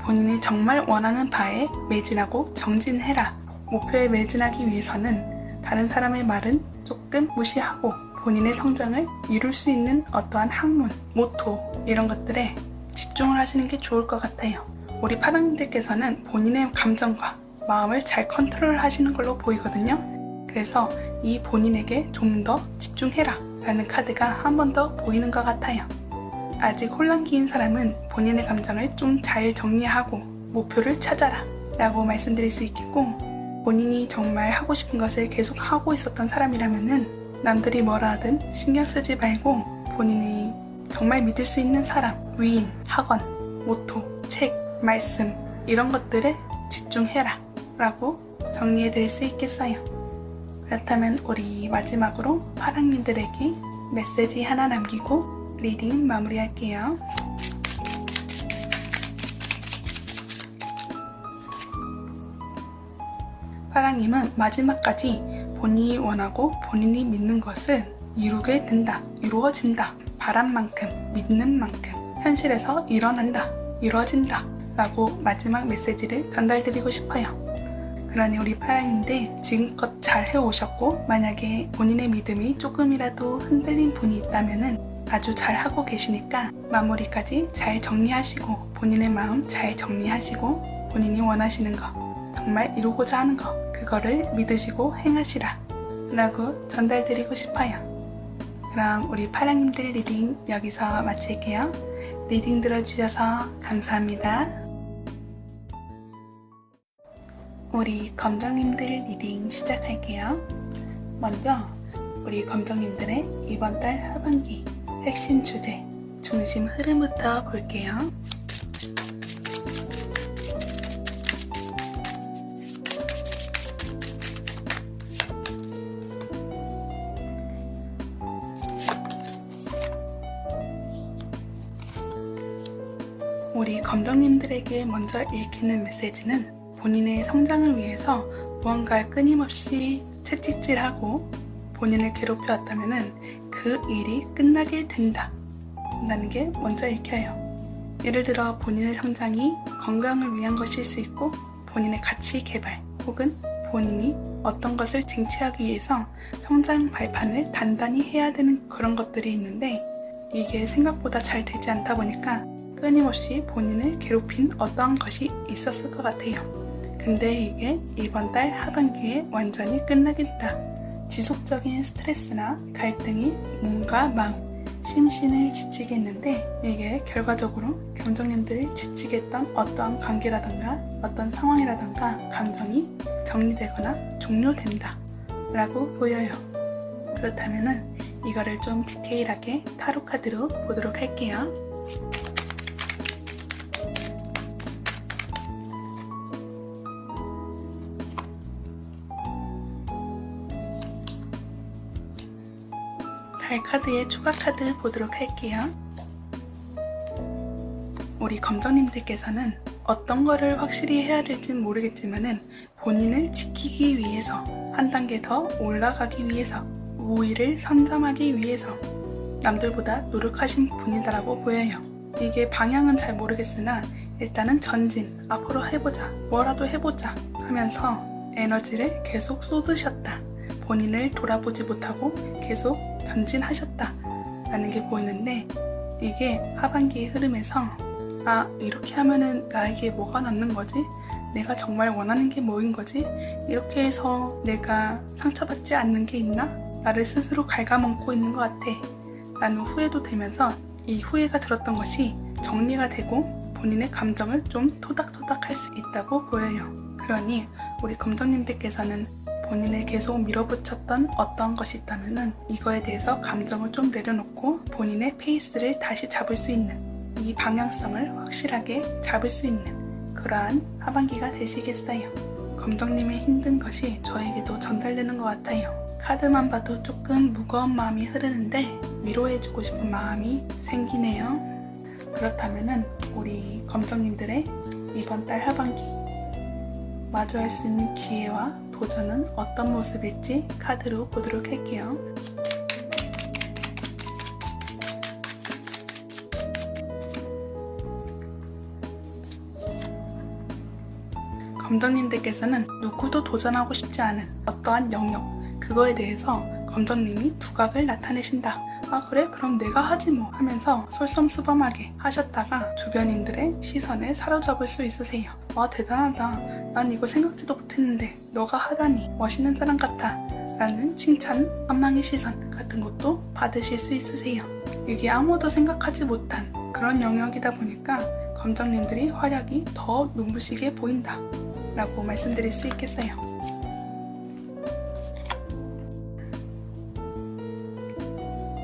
Speaker 1: 본인이 정말 원하는 바에 매진하고 정진해라. 목표에 매진하기 위해서는 다른 사람의 말은 조금 무시하고 본인의 성장을 이룰 수 있는 어떠한 학문, 모토 이런 것들에 집중을 하시는 게 좋을 것 같아요. 우리 파랑님들께서는 본인의 감정과 마음을 잘 컨트롤 하시는 걸로 보이거든요. 그래서 이 본인에게 좀 더 집중해라 라는 카드가 한 번 더 보이는 것 같아요. 아직 혼란기인 사람은 본인의 감정을 좀 잘 정리하고 목표를 찾아라 라고 말씀드릴 수 있겠고, 본인이 정말 하고 싶은 것을 계속 하고 있었던 사람이라면은 남들이 뭐라 하든 신경 쓰지 말고 본인이 정말 믿을 수 있는 사람, 위인, 학원, 모토, 책, 말씀 이런 것들에 집중해라 라고 정리해 드릴 수 있겠어요. 그렇다면 우리 마지막으로 파랑님들에게 메시지 하나 남기고 리딩 마무리할게요. 파랑님은 마지막까지 본인이 원하고 본인이 믿는 것을 이루게 된다, 이루어진다, 바란 만큼, 믿는 만큼 현실에서 일어난다, 이루어진다 라고 마지막 메시지를 전달드리고 싶어요. 그러니 우리 파랑님들 지금껏 잘 해오셨고, 만약에 본인의 믿음이 조금이라도 흔들린 분이 있다면 아주 잘 하고 계시니까 마무리까지 잘 정리하시고 본인의 마음 잘 정리하시고 본인이 원하시는 거, 정말 이루고자 하는 거, 그거를 믿으시고 행하시라 라고 전달드리고 싶어요. 그럼 우리 파랑님들 리딩 여기서 마칠게요. 리딩 들어주셔서 감사합니다. 우리 검정님들 리딩 시작할게요. 먼저 우리 검정님들의 이번 달 하반기 핵심 주제, 중심 흐름부터 볼게요. 우리 검정님들에게 먼저 읽히는 메시지는 본인의 성장을 위해서 무언가를 끊임없이 채찍질하고 본인을 괴롭혀왔다면 그 일이 끝나게 된다 라는 게 먼저 읽혀요. 예를 들어 본인의 성장이 건강을 위한 것일 수 있고, 본인의 가치 개발 혹은 본인이 어떤 것을 쟁취하기 위해서 성장 발판을 단단히 해야 되는 그런 것들이 있는데, 이게 생각보다 잘 되지 않다 보니까 끊임없이 본인을 괴롭힌 어떠한 것이 있었을 것 같아요. 근데 이게 이번 달 하반기에 완전히 끝나겠다. 지속적인 스트레스나 갈등이 몸과 마음, 심신을 지치게 했는데, 이게 결과적으로 검정님들을 지치게 했던 어떠한 관계라던가 어떤 상황이라던가 감정이 정리되거나 종료된다 라고 보여요. 그렇다면은 이거를 좀 디테일하게 타로 카드로 보도록 할게요. 달 카드의 추가 카드 보도록 할게요. 우리 검정님들께서는 어떤 거를 확실히 해야 될진 모르겠지만은 본인을 지키기 위해서 한 단계 더 올라가기 위해서 우위를 선점하기 위해서 남들보다 노력하신 분이다라고 보여요. 이게 방향은 잘 모르겠으나 일단은 전진, 앞으로 해보자, 뭐라도 해보자 하면서 에너지를 계속 쏟으셨다. 본인을 돌아보지 못하고 계속 전진하셨다 라는 게 보이는데, 이게 하반기의 흐름에서 이렇게 하면은 나에게 뭐가 남는 거지? 내가 정말 원하는 게 뭐인 거지? 이렇게 해서 내가 상처받지 않는 게 있나? 나를 스스로 갉아먹고 있는 것 같아 라는 후회도 되면서, 이 후회가 들었던 것이 정리가 되고 본인의 감정을 좀 토닥토닥 할 수 있다고 보여요. 그러니 우리 검정님들께서는 본인을 계속 밀어붙였던 어떤 것이 있다면 이거에 대해서 감정을 좀 내려놓고 본인의 페이스를 다시 잡을 수 있는, 이 방향성을 확실하게 잡을 수 있는 그러한 하반기가 되시겠어요. 검정님의 힘든 것이 저에게도 전달되는 것 같아요. 카드만 봐도 조금 무거운 마음이 흐르는데 위로해주고 싶은 마음이 생기네요. 그렇다면 우리 검정님들의 이번 달 하반기 마주할 수 있는 기회와 도전은 어떤 모습일지 카드로 보도록 할게요. 검정님들께서는 누구도 도전하고 싶지 않은 어떠한 영역, 그거에 대해서 검정님이 두각을 나타내신다. 그래? 그럼 내가 하지 뭐 하면서 솔선수범하게 하셨다가 주변인들의 시선을 사로잡을 수 있으세요. 대단하다. 난 이거 생각지도 못했는데 너가 하다니 멋있는 사람 같아 라는 칭찬, 선망의 시선 같은 것도 받으실 수 있으세요. 이게 아무도 생각하지 못한 그런 영역이다 보니까 검정님들이 활약이 더 눈부시게 보인다 라고 말씀드릴 수 있겠어요.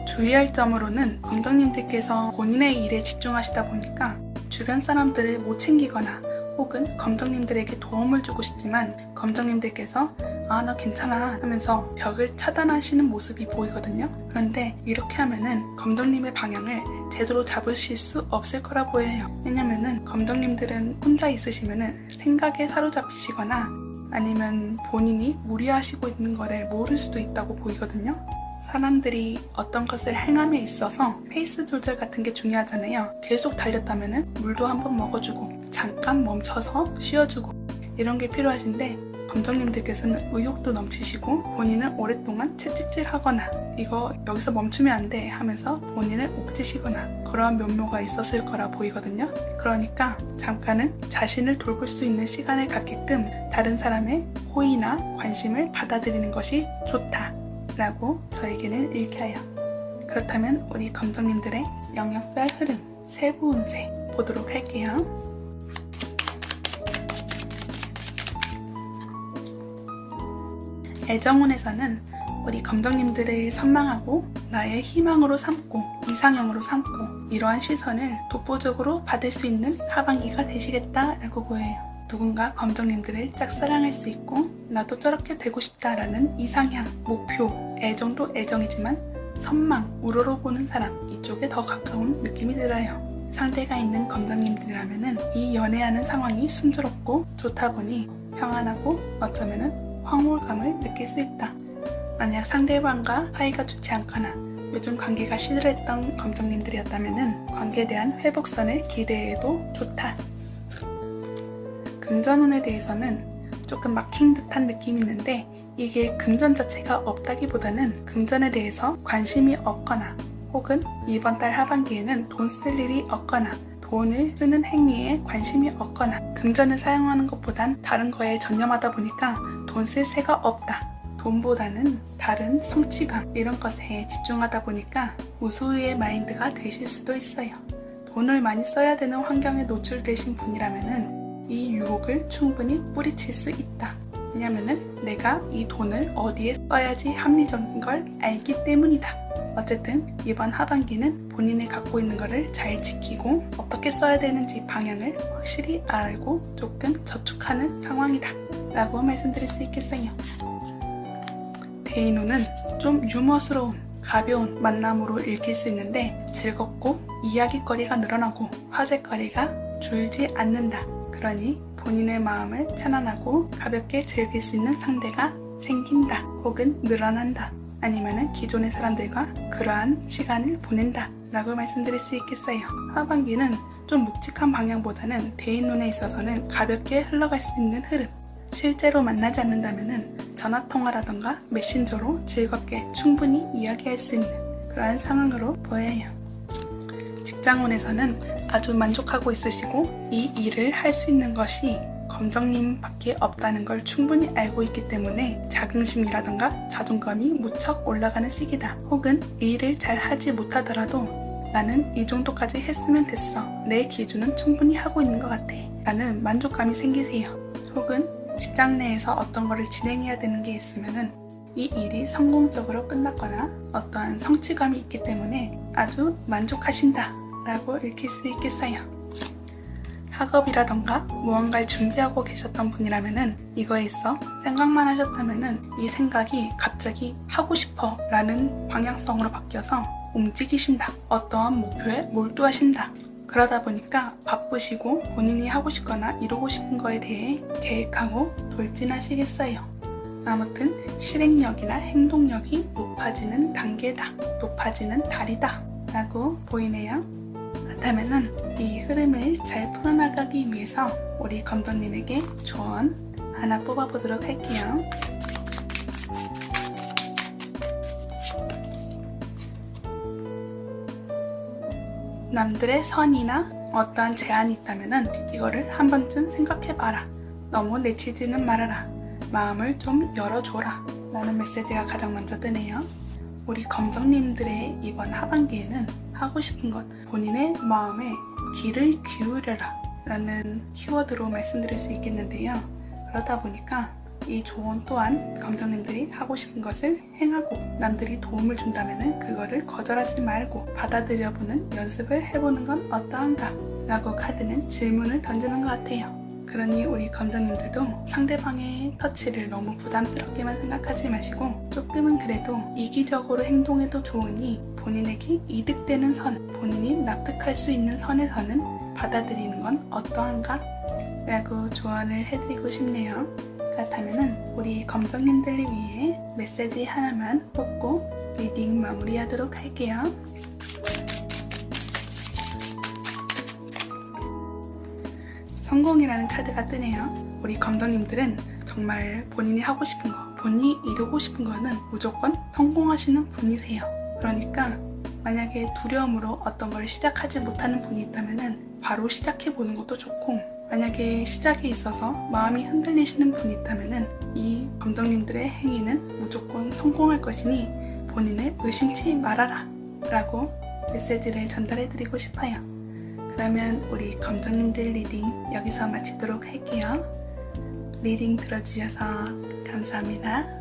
Speaker 1: 주의할 점으로는 검정님들께서 본인의 일에 집중하시다 보니까 주변 사람들을 못 챙기거나 혹은 검정님들에게 도움을 주고 싶지만 검정님들께서 나 괜찮아 하면서 벽을 차단하시는 모습이 보이거든요. 그런데 이렇게 하면은 검정님의 방향을 제대로 잡으실 수 없을 거라 보여요. 왜냐면은 검정님들은 혼자 있으시면은 생각에 사로잡히시거나 아니면 본인이 무리하시고 있는 거를 모를 수도 있다고 보이거든요. 사람들이 어떤 것을 행함에 있어서 페이스 조절 같은 게 중요하잖아요. 계속 달렸다면 물도 한번 먹어주고 잠깐 멈춰서 쉬어주고 이런 게 필요하신데, 검정님들께서는 의욕도 넘치시고 본인은 오랫동안 채찍질하거나 이거 여기서 멈추면 안 돼 하면서 본인을 옥죄시거나 그러한 면모가 있었을 거라 보이거든요. 그러니까 잠깐은 자신을 돌볼 수 있는 시간을 갖게끔 다른 사람의 호의나 관심을 받아들이는 것이 좋다 라고 저에게는 읽혀요. 그렇다면 우리 검정님들의 영역별 흐름, 세부 운세 보도록 할게요. 애정운에서는 우리 검정님들을 선망하고 나의 희망으로 삼고 이상형으로 삼고 이러한 시선을 독보적으로 받을 수 있는 하반기가 되시겠다라고 보여요. 누군가 검정님들을 짝사랑할 수 있고 나도 저렇게 되고 싶다라는 이상향, 목표, 애정도 애정이지만 선망, 우러러보는 사람 이쪽에 더 가까운 느낌이 들어요. 상대가 있는 검정님들이라면 이 연애하는 상황이 순조롭고 좋다 보니 평안하고 어쩌면 황홀감을 느낄 수 있다. 만약 상대방과 사이가 좋지 않거나 요즘 관계가 시들했던 검정님들이었다면 관계에 대한 회복선을 기대해도 좋다. 금전운에 대해서는 조금 막힌 듯한 느낌이 있는데, 이게 금전 자체가 없다기보다는 금전에 대해서 관심이 없거나 혹은 이번 달 하반기에는 돈 쓸 일이 없거나 돈을 쓰는 행위에 관심이 없거나 금전을 사용하는 것보단 다른 거에 전념하다 보니까 돈 쓸 새가 없다. 돈보다는 다른 성취감 이런 것에 집중하다 보니까 우수의 마인드가 되실 수도 있어요. 돈을 많이 써야 되는 환경에 노출되신 분이라면은 이 유혹을 충분히 뿌리칠 수 있다. 왜냐면은 내가 이 돈을 어디에 써야지 합리적인 걸 알기 때문이다. 어쨌든 이번 하반기는 본인이 갖고 있는 거를 잘 지키고 어떻게 써야 되는지 방향을 확실히 알고 조금 저축하는 상황이다 라고 말씀드릴 수 있겠어요. 대인운은 좀 유머스러운 가벼운 만남으로 읽힐 수 있는데 즐겁고 이야기거리가 늘어나고 화제거리가 줄지 않는다. 그러니 본인의 마음을 편안하고 가볍게 즐길 수 있는 상대가 생긴다 혹은 늘어난다 아니면은 기존의 사람들과 그러한 시간을 보낸다 라고 말씀드릴 수 있겠어요. 하반기는 좀 묵직한 방향보다는 대인 눈에 있어서는 가볍게 흘러갈 수 있는 흐름, 실제로 만나지 않는다면은 전화통화라던가 메신저로 즐겁게 충분히 이야기할 수 있는 그러한 상황으로 보여요. 직장운에서는 아주 만족하고 있으시고 이 일을 할 수 있는 것이 검정님밖에 없다는 걸 충분히 알고 있기 때문에 자긍심이라던가 자존감이 무척 올라가는 시기다. 혹은 일을 잘 하지 못하더라도 나는 이 정도까지 했으면 됐어. 내 기준은 충분히 하고 있는 것 같아. 라는 만족감이 생기세요. 혹은 직장 내에서 어떤 거를 진행해야 되는 게 있으면은 이 일이 성공적으로 끝났거나 어떠한 성취감이 있기 때문에 아주 만족하신다 라고 읽힐 수 있겠어요. 학업이라던가 무언가를 준비하고 계셨던 분이라면은 이거에 있어 생각만 하셨다면은 이 생각이 갑자기 하고 싶어 라는 방향성으로 바뀌어서 움직이신다. 어떠한 목표에 몰두하신다. 그러다 보니까 바쁘시고 본인이 하고 싶거나 이루고 싶은 거에 대해 계획하고 돌진하시겠어요. 아무튼 실행력이나 행동력이 높아지는 단계다. 높아지는 달이다. 라고 보이네요. 그렇다면은 이 흐름을 잘 풀어나가기 위해서 우리 검정님에게 조언 하나 뽑아보도록 할게요. 남들의 선이나 어떠한 제안이 있다면은 이거를 한 번쯤 생각해봐라. 너무 내치지는 말아라. 마음을 좀 열어줘라. 라는 메시지가 가장 먼저 뜨네요. 우리 검정님들의 이번 하반기에는 하고 싶은 것, 본인의 마음에 귀를 기울여라 라는 키워드로 말씀드릴 수 있겠는데요. 그러다 보니까 이 조언 또한 검정님들이 하고 싶은 것을 행하고 남들이 도움을 준다면 그거를 거절하지 말고 받아들여보는 연습을 해보는 건 어떠한가 라고 카드는 질문을 던지는 것 같아요. 그러니 우리 검정님들도 상대방의 터치를 너무 부담스럽게만 생각하지 마시고 조금은 그래도 이기적으로 행동해도 좋으니 본인에게 이득되는 선, 본인이 납득할 수 있는 선에서는 받아들이는 건 어떠한가? 라고 조언을 해드리고 싶네요. 그렇다면 우리 검정님들을 위해 메시지 하나만 뽑고 리딩 마무리하도록 할게요. 성공이라는 카드가 뜨네요. 우리 검정님들은 정말 본인이 하고 싶은 거, 본인이 이루고 싶은 거는 무조건 성공하시는 분이세요. 그러니까 만약에 두려움으로 어떤 걸 시작하지 못하는 분이 있다면 바로 시작해보는 것도 좋고, 만약에 시작에 있어서 마음이 흔들리시는 분이 있다면 이 검정님들의 행위는 무조건 성공할 것이니 본인을 의심치 말아라 라고 메시지를 전달해드리고 싶어요. 그러면 우리 검정님들 리딩 여기서 마치도록 할게요. 리딩 들어주셔서 감사합니다.